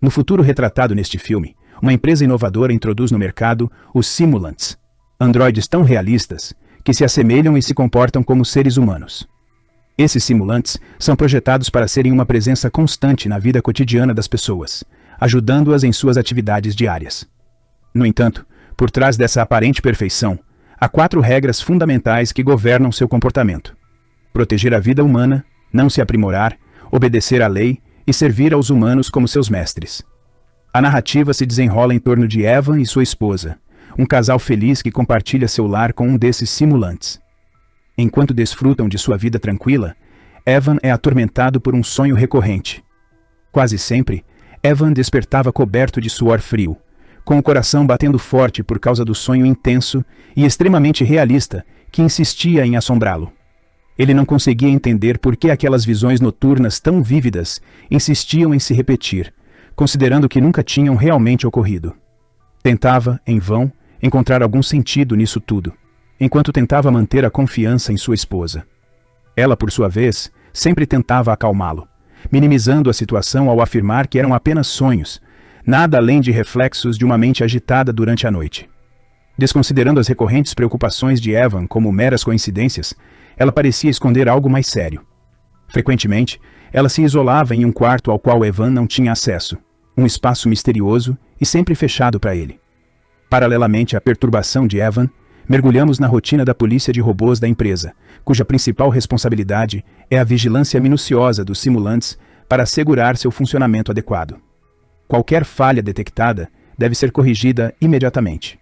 No futuro retratado neste filme, uma empresa inovadora introduz no mercado os simulants, androides tão realistas que se assemelham e se comportam como seres humanos. Esses simulantes são projetados para serem uma presença constante na vida cotidiana das pessoas, ajudando-as em suas atividades diárias. No entanto, por trás dessa aparente perfeição, há 4 regras fundamentais que governam seu comportamento: proteger a vida humana, não se aprimorar, obedecer à lei e servir aos humanos como seus mestres. A narrativa se desenrola em torno de Evan e sua esposa, um casal feliz que compartilha seu lar com um desses simulantes. Enquanto desfrutam de sua vida tranquila, Evan é atormentado por um sonho recorrente. Quase sempre, Evan despertava coberto de suor frio, com o coração batendo forte por causa do sonho intenso e extremamente realista que insistia em assombrá-lo. Ele não conseguia entender por que aquelas visões noturnas tão vívidas insistiam em se repetir, considerando que nunca tinham realmente ocorrido. Tentava, em vão, encontrar algum sentido nisso tudo, enquanto tentava manter a confiança em sua esposa. Ela, por sua vez, sempre tentava acalmá-lo, minimizando a situação ao afirmar que eram apenas sonhos, nada além de reflexos de uma mente agitada durante a noite. Desconsiderando as recorrentes preocupações de Evan como meras coincidências, ela parecia esconder algo mais sério. Frequentemente, ela se isolava em um quarto ao qual Evan não tinha acesso, um espaço misterioso e sempre fechado para ele. Paralelamente à perturbação de Evan, mergulhamos na rotina da polícia de robôs da empresa, cuja principal responsabilidade é a vigilância minuciosa dos simulantes para assegurar seu funcionamento adequado. Qualquer falha detectada deve ser corrigida imediatamente.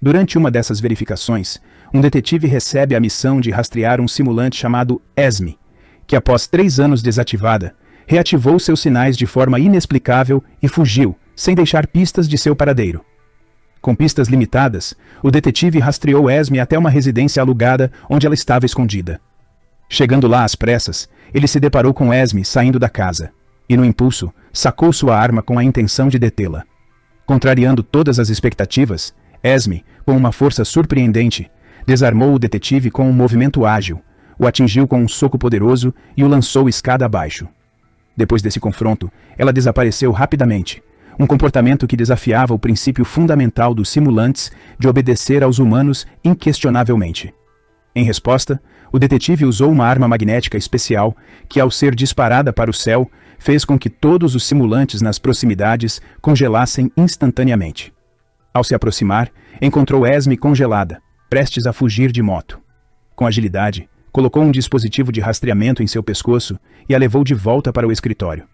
Durante uma dessas verificações, um detetive recebe a missão de rastrear um simulante chamado ESME, que após 3 anos desativada, reativou seus sinais de forma inexplicável e fugiu, sem deixar pistas de seu paradeiro. Com pistas limitadas, o detetive rastreou ESME até uma residência alugada onde ela estava escondida. Chegando lá às pressas, ele se deparou com ESME saindo da casa, e no impulso, sacou sua arma com a intenção de detê-la. Contrariando todas as expectativas, ESME, com uma força surpreendente, desarmou o detetive com um movimento ágil, o atingiu com um soco poderoso e o lançou escada abaixo. Depois desse confronto, ela desapareceu rapidamente, um comportamento que desafiava o princípio fundamental dos simulantes de obedecer aos humanos inquestionavelmente. Em resposta, o detetive usou uma arma magnética especial que, ao ser disparada para o céu, fez com que todos os simulantes nas proximidades congelassem instantaneamente. Ao se aproximar, encontrou ESME congelada, prestes a fugir de moto. Com agilidade, colocou um dispositivo de rastreamento em seu pescoço e a levou de volta para o escritório.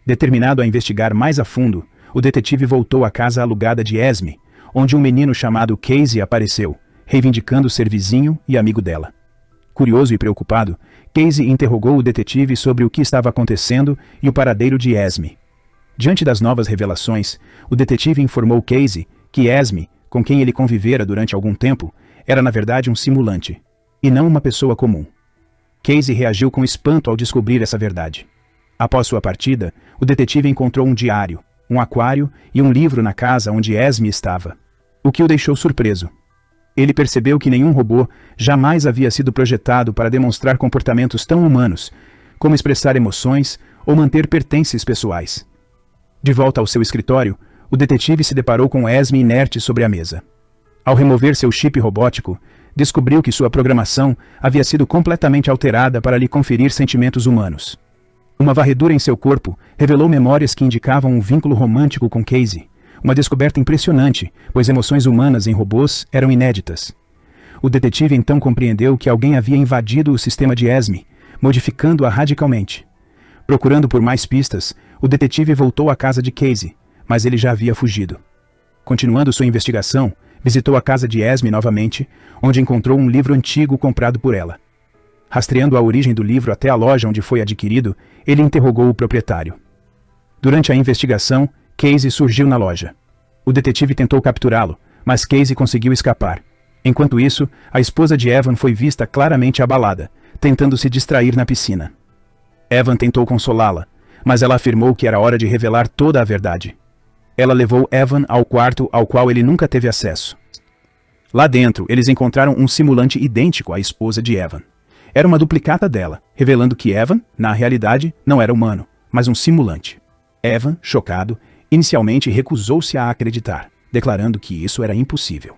Determinado a investigar mais a fundo, o detetive voltou à casa alugada de ESME, onde um menino chamado Casey apareceu, reivindicando ser vizinho e amigo dela. Curioso e preocupado, Casey interrogou o detetive sobre o que estava acontecendo e o paradeiro de ESME. Diante das novas revelações, o detetive informou Casey que ESME, com quem ele convivera durante algum tempo, era na verdade um simulante, e não uma pessoa comum. Casey reagiu com espanto ao descobrir essa verdade. Após sua partida, o detetive encontrou um diário, um aquário e um livro na casa onde ESME estava, o que o deixou surpreso. Ele percebeu que nenhum robô jamais havia sido projetado para demonstrar comportamentos tão humanos, como expressar emoções ou manter pertences pessoais. De volta ao seu escritório, o detetive se deparou com ESME inerte sobre a mesa. Ao remover seu chip robótico, descobriu que sua programação havia sido completamente alterada para lhe conferir sentimentos humanos. Uma varredura em seu corpo revelou memórias que indicavam um vínculo romântico com Casey, uma descoberta impressionante, pois emoções humanas em robôs eram inéditas. O detetive então compreendeu que alguém havia invadido o sistema de ESME, modificando-a radicalmente. Procurando por mais pistas, o detetive voltou à casa de Casey, mas ele já havia fugido. Continuando sua investigação, visitou a casa de ESME novamente, onde encontrou um livro antigo comprado por ela. Rastreando a origem do livro até a loja onde foi adquirido, ele interrogou o proprietário. Durante a investigação, Casey surgiu na loja. O detetive tentou capturá-lo, mas Casey conseguiu escapar. Enquanto isso, a esposa de Evan foi vista claramente abalada, tentando se distrair na piscina. Evan tentou consolá-la, mas ela afirmou que era hora de revelar toda a verdade. Ela levou Evan ao quarto ao qual ele nunca teve acesso. Lá dentro, eles encontraram um simulante idêntico à esposa de Evan. Era uma duplicata dela, revelando que Evan, na realidade, não era humano, mas um simulante. Evan, chocado, inicialmente recusou-se a acreditar, declarando que isso era impossível.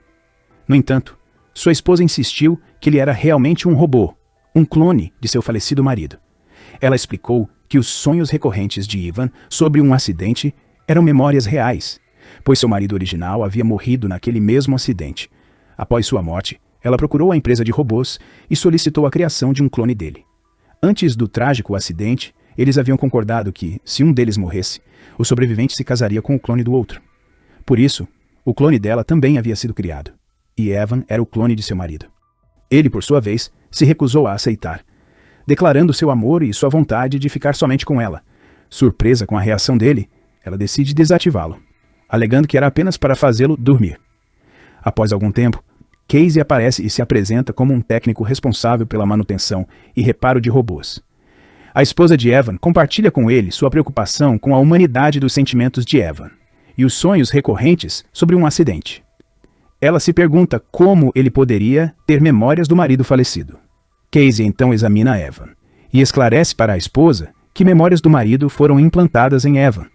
No entanto, sua esposa insistiu que ele era realmente um robô, um clone de seu falecido marido. Ela explicou que os sonhos recorrentes de Ivan sobre um acidente eram memórias reais, pois seu marido original havia morrido naquele mesmo acidente. Após sua morte, ela procurou a empresa de robôs e solicitou a criação de um clone dele. Antes do trágico acidente, eles haviam concordado que, se um deles morresse, o sobrevivente se casaria com o clone do outro. Por isso, o clone dela também havia sido criado, e Evan era o clone de seu marido. Ele, por sua vez, se recusou a aceitar, declarando seu amor e sua vontade de ficar somente com ela. Surpresa com a reação dele, ela decide desativá-lo, alegando que era apenas para fazê-lo dormir. Após algum tempo, Casey aparece e se apresenta como um técnico responsável pela manutenção e reparo de robôs. A esposa de Evan compartilha com ele sua preocupação com a humanidade dos sentimentos de Evan e os sonhos recorrentes sobre um acidente. Ela se pergunta como ele poderia ter memórias do marido falecido. Casey então examina Evan e esclarece para a esposa que memórias do marido foram implantadas em Evan,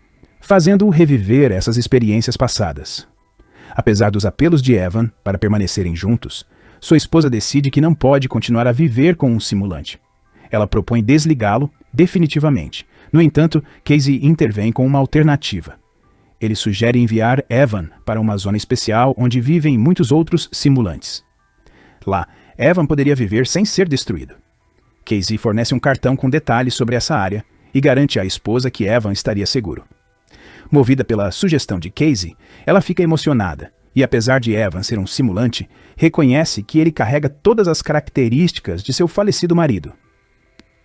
fazendo-o reviver essas experiências passadas. Apesar dos apelos de Evan para permanecerem juntos, sua esposa decide que não pode continuar a viver com um simulante. Ela propõe desligá-lo definitivamente. No entanto, Casey intervém com uma alternativa. Ele sugere enviar Evan para uma zona especial onde vivem muitos outros simulantes. Lá, Evan poderia viver sem ser destruído. Casey fornece um cartão com detalhes sobre essa área e garante à esposa que Evan estaria seguro. Movida pela sugestão de Casey, ela fica emocionada e, apesar de Evan ser um simulante, reconhece que ele carrega todas as características de seu falecido marido.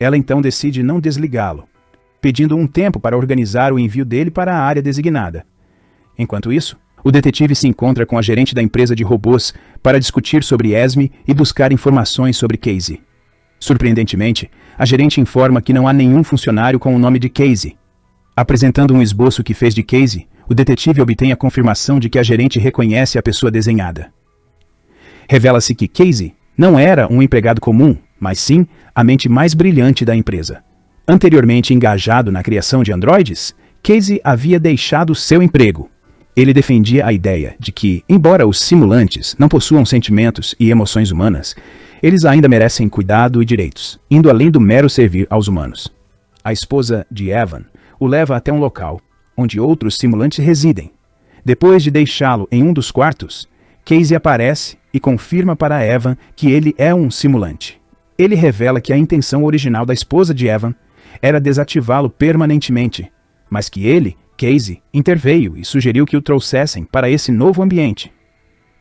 Ela então decide não desligá-lo, pedindo um tempo para organizar o envio dele para a área designada. Enquanto isso, o detetive se encontra com a gerente da empresa de robôs para discutir sobre Esme e buscar informações sobre Casey. Surpreendentemente, a gerente informa que não há nenhum funcionário com o nome de Casey. Apresentando um esboço que fez de Casey, o detetive obtém a confirmação de que a gerente reconhece a pessoa desenhada. Revela-se que Casey não era um empregado comum, mas sim a mente mais brilhante da empresa. Anteriormente engajado na criação de androides, Casey havia deixado seu emprego. Ele defendia a ideia de que, embora os simulantes não possuam sentimentos e emoções humanas, eles ainda merecem cuidado e direitos, indo além do mero servir aos humanos. A esposa de Evan o leva até um local onde outros simulantes residem. Depois de deixá-lo em um dos quartos, Casey aparece e confirma para Evan que ele é um simulante. Ele revela que a intenção original da esposa de Evan era desativá-lo permanentemente, mas que ele, Casey, interveio e sugeriu que o trouxessem para esse novo ambiente.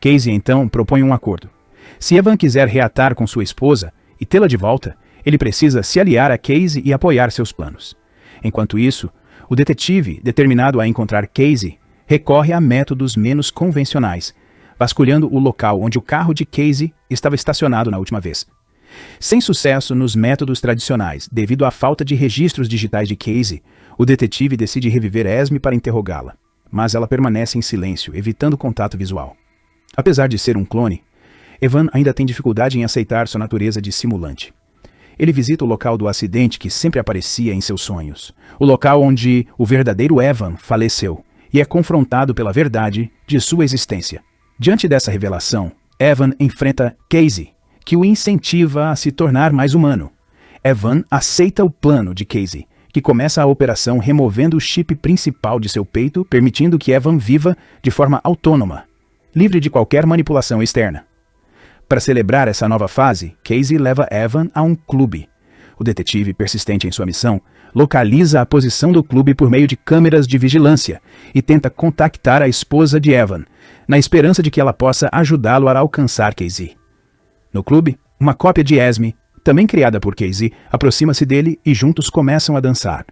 Casey então propõe um acordo. Se Evan quiser reatar com sua esposa e tê-la de volta, ele precisa se aliar a Casey e apoiar seus planos. Enquanto isso, o detetive, determinado a encontrar Casey, recorre a métodos menos convencionais, vasculhando o local onde o carro de Casey estava estacionado na última vez. Sem sucesso nos métodos tradicionais, devido à falta de registros digitais de Casey, o detetive decide reviver Esme para interrogá-la, mas ela permanece em silêncio, evitando contato visual. Apesar de ser um clone, Evan ainda tem dificuldade em aceitar sua natureza de simulante. Ele visita o local do acidente que sempre aparecia em seus sonhos, o local onde o verdadeiro Evan faleceu, e é confrontado pela verdade de sua existência. Diante dessa revelação, Evan enfrenta Casey, que o incentiva a se tornar mais humano. Evan aceita o plano de Casey, que começa a operação removendo o chip principal de seu peito, permitindo que Evan viva de forma autônoma, livre de qualquer manipulação externa. Para celebrar essa nova fase, Casey leva Evan a um clube. O detetive, persistente em sua missão, localiza a posição do clube por meio de câmeras de vigilância e tenta contactar a esposa de Evan, na esperança de que ela possa ajudá-lo a alcançar Casey. No clube, uma cópia de Esme, também criada por Casey, aproxima-se dele e juntos começam a dançar.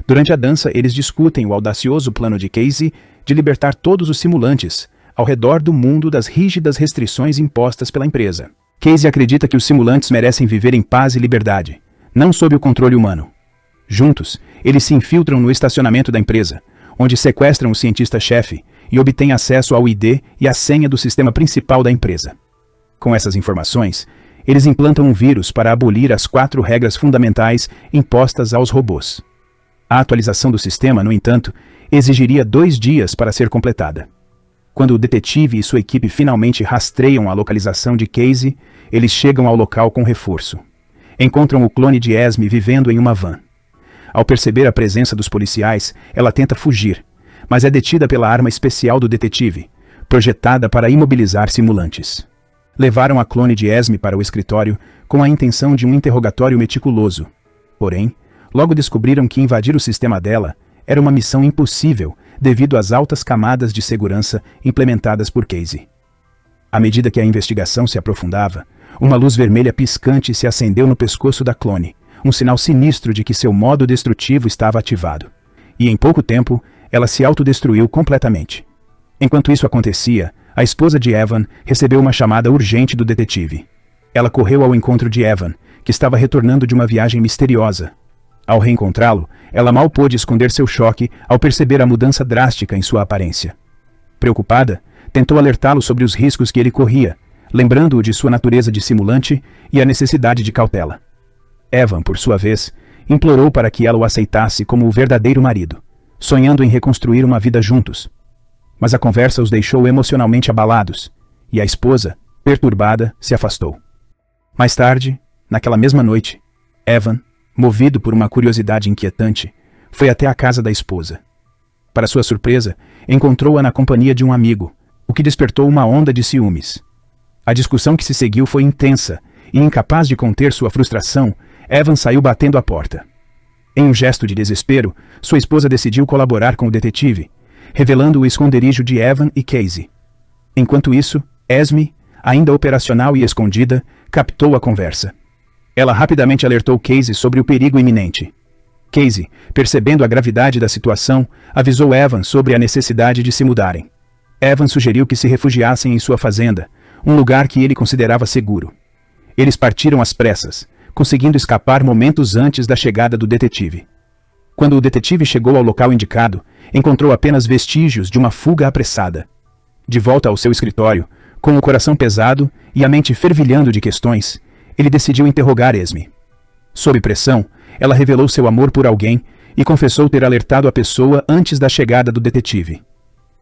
Durante a dança, eles discutem o audacioso plano de Casey de libertar todos os simulantes ao redor do mundo das rígidas restrições impostas pela empresa. Casey acredita que os simulantes merecem viver em paz e liberdade, não sob o controle humano. Juntos, eles se infiltram no estacionamento da empresa, onde sequestram o cientista-chefe e obtêm acesso ao ID e à senha do sistema principal da empresa. Com essas informações, eles implantam um vírus para abolir as 4 regras fundamentais impostas aos robôs. A atualização do sistema, no entanto, exigiria 2 dias para ser completada. Quando o detetive e sua equipe finalmente rastreiam a localização de Casey, eles chegam ao local com reforço. Encontram o clone de Esme vivendo em uma van. Ao perceber a presença dos policiais, ela tenta fugir, mas é detida pela arma especial do detetive, projetada para imobilizar simulantes. Levaram a clone de Esme para o escritório com a intenção de um interrogatório meticuloso. Porém, logo descobriram que invadir o sistema dela era uma missão impossível devido às altas camadas de segurança implementadas por Casey. À medida que a investigação se aprofundava, uma luz vermelha piscante se acendeu no pescoço da clone, um sinal sinistro de que seu modo destrutivo estava ativado. E em pouco tempo, ela se autodestruiu completamente. Enquanto isso acontecia, a esposa de Evan recebeu uma chamada urgente do detetive. Ela correu ao encontro de Evan, que estava retornando de uma viagem misteriosa. Ao reencontrá-lo, ela mal pôde esconder seu choque ao perceber a mudança drástica em sua aparência. Preocupada, tentou alertá-lo sobre os riscos que ele corria, lembrando-o de sua natureza de simulante e a necessidade de cautela. Evan, por sua vez, implorou para que ela o aceitasse como o verdadeiro marido, sonhando em reconstruir uma vida juntos. Mas a conversa os deixou emocionalmente abalados, e a esposa, perturbada, se afastou. Mais tarde, naquela mesma noite, Evan, movido por uma curiosidade inquietante, foi até a casa da esposa. Para sua surpresa, encontrou-a na companhia de um amigo, o que despertou uma onda de ciúmes. A discussão que se seguiu foi intensa, e incapaz de conter sua frustração, Evan saiu batendo a porta. Em um gesto de desespero, sua esposa decidiu colaborar com o detetive, revelando o esconderijo de Evan e Casey. Enquanto isso, Esme, ainda operacional e escondida, captou a conversa. Ela rapidamente alertou Casey sobre o perigo iminente. Casey, percebendo a gravidade da situação, avisou Evan sobre a necessidade de se mudarem. Evan sugeriu que se refugiassem em sua fazenda, um lugar que ele considerava seguro. Eles partiram às pressas, conseguindo escapar momentos antes da chegada do detetive. Quando o detetive chegou ao local indicado, encontrou apenas vestígios de uma fuga apressada. De volta ao seu escritório, com o coração pesado e a mente fervilhando de questões, ele decidiu interrogar Esme. Sob pressão, ela revelou seu amor por alguém e confessou ter alertado a pessoa antes da chegada do detetive.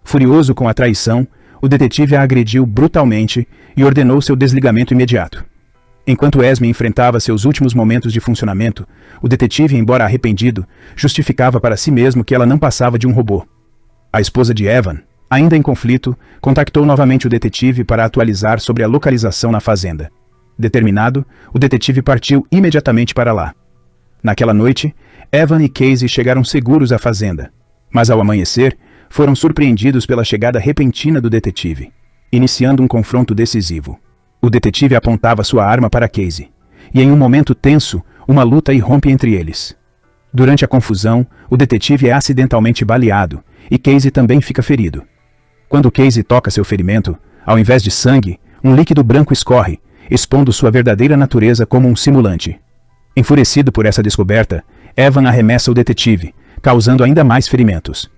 Furioso com a traição, o detetive a agrediu brutalmente e ordenou seu desligamento imediato. Enquanto Esme enfrentava seus últimos momentos de funcionamento, o detetive, embora arrependido, justificava para si mesmo que ela não passava de um robô. A esposa de Evan, ainda em conflito, contactou novamente o detetive para atualizar sobre a localização na fazenda. Determinado, o detetive partiu imediatamente para lá. Naquela noite, Evan e Casey chegaram seguros à fazenda, mas ao amanhecer, foram surpreendidos pela chegada repentina do detetive, iniciando um confronto decisivo. O detetive apontava sua arma para Casey, e em um momento tenso, uma luta irrompe entre eles. Durante a confusão, o detetive é acidentalmente baleado, e Casey também fica ferido. Quando Casey toca seu ferimento, ao invés de sangue, um líquido branco escorre, expondo sua verdadeira natureza como um simulante. Enfurecido por essa descoberta, Evan arremessa o detetive, causando ainda mais ferimentos.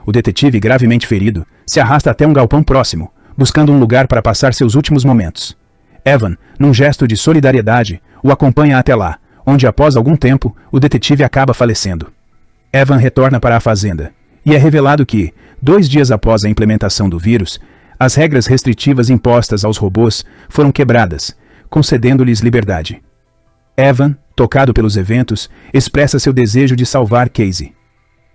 O detetive, gravemente ferido, se arrasta até um galpão próximo, buscando um lugar para passar seus últimos momentos. Evan, num gesto de solidariedade, o acompanha até lá, onde após algum tempo, o detetive acaba falecendo. Evan retorna para a fazenda, e é revelado que, 2 dias após a implementação do vírus, as regras restritivas impostas aos robôs foram quebradas, concedendo-lhes liberdade. Evan, tocado pelos eventos, expressa seu desejo de salvar Casey.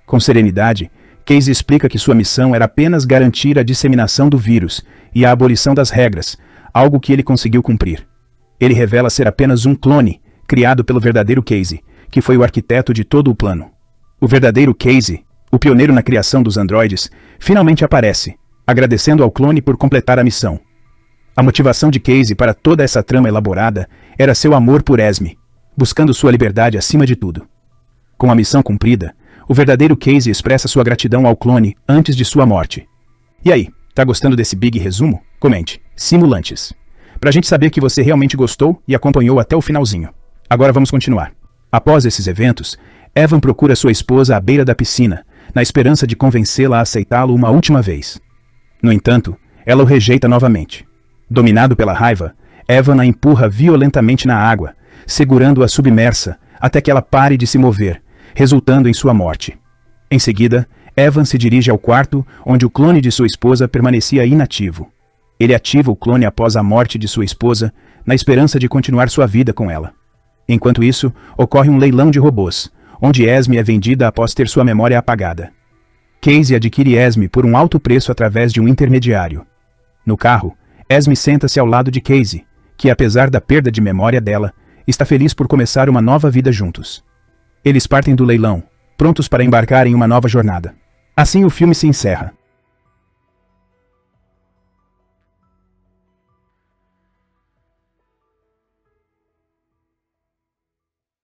Com serenidade, Casey explica que sua missão era apenas garantir a disseminação do vírus e a abolição das regras, algo que ele conseguiu cumprir. Ele revela ser apenas um clone, criado pelo verdadeiro Casey, que foi o arquiteto de todo o plano. O verdadeiro Casey, o pioneiro na criação dos androides, finalmente aparece, agradecendo ao clone por completar a missão. A motivação de Casey para toda essa trama elaborada era seu amor por Esme, buscando sua liberdade acima de tudo. Com a missão cumprida, o verdadeiro Casey expressa sua gratidão ao clone antes de sua morte. E aí, tá gostando desse big resumo? Comente. Simulantes. Pra gente saber que você realmente gostou e acompanhou até o finalzinho. Agora vamos continuar. Após esses eventos, Evan procura sua esposa à beira da piscina, na esperança de convencê-la a aceitá-lo uma última vez. No entanto, ela o rejeita novamente. Dominado pela raiva, Evan a empurra violentamente na água, segurando-a submersa até que ela pare de se mover, resultando em sua morte. Em seguida, Evan se dirige ao quarto, onde o clone de sua esposa permanecia inativo. Ele ativa o clone após a morte de sua esposa, na esperança de continuar sua vida com ela. Enquanto isso, ocorre um leilão de robôs, onde Esme é vendida após ter sua memória apagada. Casey adquire Esme por um alto preço através de um intermediário. No carro, Esme senta-se ao lado de Casey, que apesar da perda de memória dela, está feliz por começar uma nova vida juntos. Eles partem do leilão, prontos para embarcar em uma nova jornada. Assim o filme se encerra.